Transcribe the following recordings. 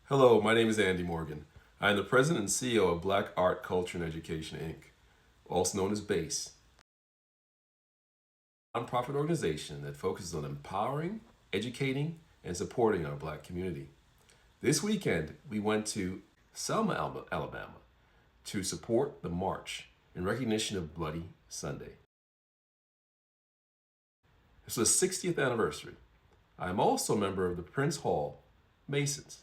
Hello, my name is Andy Morgan. I am the president and CEO of Black Art, Culture, and Education, Inc., also known as BASE, a nonprofit organization that focuses on empowering, educating, and supporting our Black community. This weekend, we went to Selma, Alabama, to support the march in recognition of Bloody Sunday. This was the 60th anniversary. I am also a member of the Prince Hall Masons,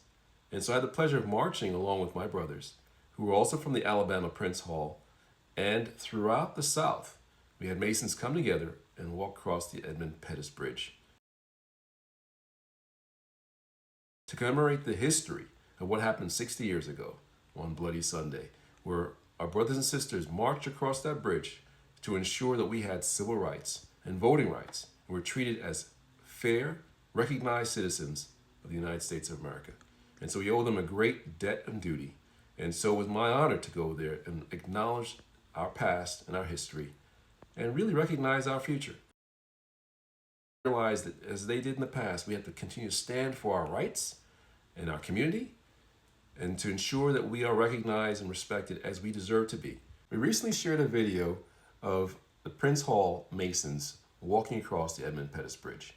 and so I had the pleasure of marching along with my brothers, who were also from the Alabama Prince Hall, and throughout the South, we had Masons come together and walk across the Edmund Pettus Bridge to commemorate the history of what happened 60 years ago on Bloody Sunday, where our brothers and sisters marched across that bridge to ensure that we had civil rights and voting rights and were treated as fair, recognized citizens of the United States of America. And so we owe them a great debt and duty. And so it was my honor to go there and acknowledge our past and our history and really recognize our future. Realize that as they did in the past, we have to continue to stand for our rights in our community and to ensure that we are recognized and respected as we deserve to be. We recently shared a video of the Prince Hall Masons walking across the Edmund Pettus Bridge.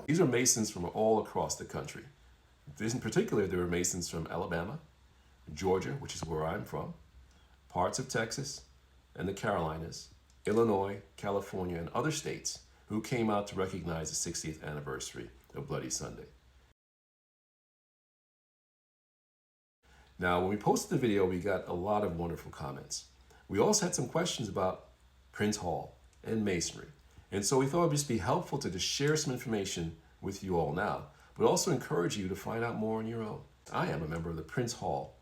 These are Masons from all across the country. In particular, there were Masons from Alabama, Georgia, which is where I'm from, parts of Texas, and the Carolinas, Illinois, California, and other states who came out to recognize the 60th anniversary of Bloody Sunday. Now, when we posted the video, we got a lot of wonderful comments. We also had some questions about Prince Hall and Masonry. And so we thought it would just be helpful to just share some information with you all now, but also encourage you to find out more on your own. I am a member of the Prince Hall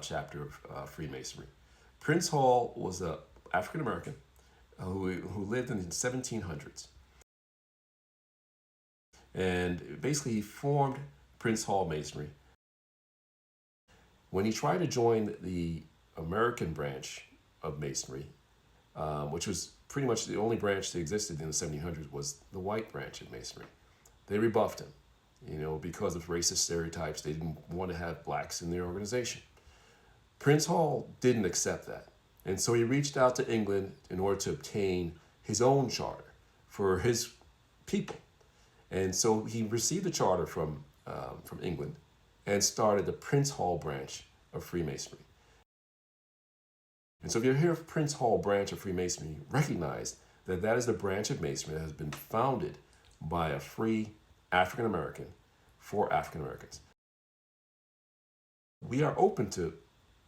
chapter of Freemasonry. Prince Hall was an African American who lived in the 1700s. And basically he formed Prince Hall Masonry. When he tried to join the American branch of Masonry, which was pretty much the only branch that existed in the 1700s, was the white branch of Masonry. They rebuffed him, because of racist stereotypes. They didn't want to have blacks in their organization. Prince Hall didn't accept that. And so he reached out to England in order to obtain his own charter for his people. And so he received a charter from England and started the Prince Hall branch of Freemasonry. And so if you hear of Prince Hall branch of Freemasonry, recognize that that is the branch of Masonry that has been founded by a free African American for African Americans. We are open to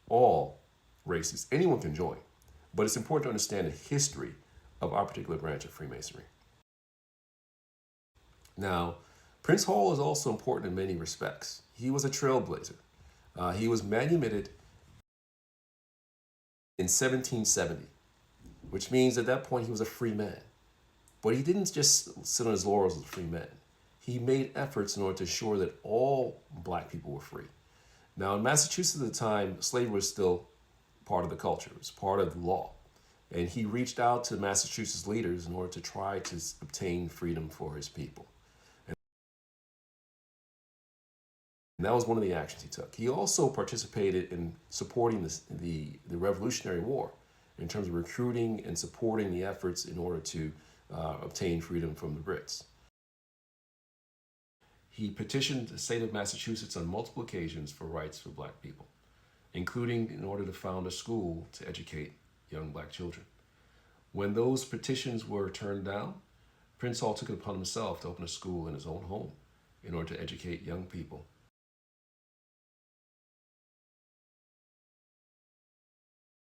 all races. Anyone can join, but it's important to understand the history of our particular branch of Freemasonry. Now, Prince Hall is also important in many respects. He was a trailblazer. He was manumitted in 1770, which means at that point he was a free man. But he didn't just sit on his laurels as a free man. He made efforts in order to ensure that all black people were free. Now in Massachusetts at the time, slavery was still part of the culture. It was part of the law. And he reached out to Massachusetts leaders in order to try to obtain freedom for his people. And that was one of the actions he took. He also participated in supporting the Revolutionary War in terms of recruiting and supporting the efforts in order to obtain freedom from the Brits. He petitioned the state of Massachusetts on multiple occasions for rights for black people, including in order to found a school to educate young black children. When those petitions were turned down, Prince Hall took it upon himself to open a school in his own home in order to educate young people.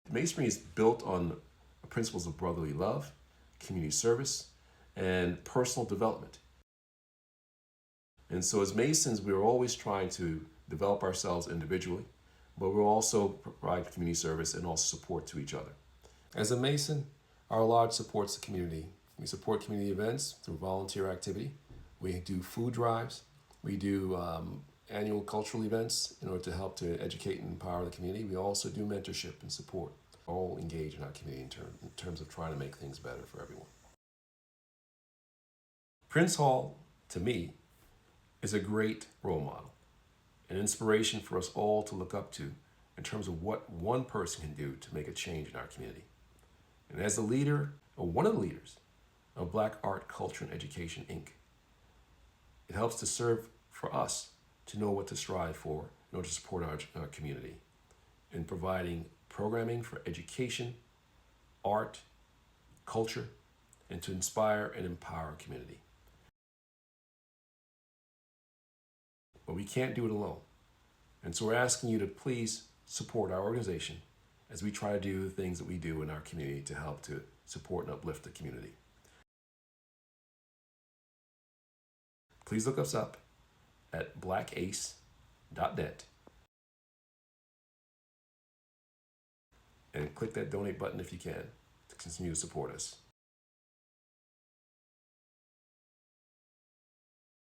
Masonry is built on principles of brotherly love, community service, and personal development. And so as Masons, we're always trying to develop ourselves individually, but we'll also provide community service and also support to each other. As a Mason, our lodge supports the community. We support community events through volunteer activity. We do food drives. We do annual cultural events in order to help to educate and empower the community. We also do mentorship and support. all engage in our community in terms of trying to make things better for everyone. Prince Hall, to me, is a great role model, an inspiration for us all to look up to in terms of what one person can do to make a change in our community. And as the leader, or one of the leaders, of Black Art, Culture, and Education, Inc., it helps to serve for us to know what to strive for in order to support our community in providing programming for education, art, culture, and to inspire and empower our community. But we can't do it alone. And so we're asking you to please support our organization as we try to do the things that we do in our community to help to support and uplift the community. Please look us up at blackace.net and click that donate button if you can to continue to support us.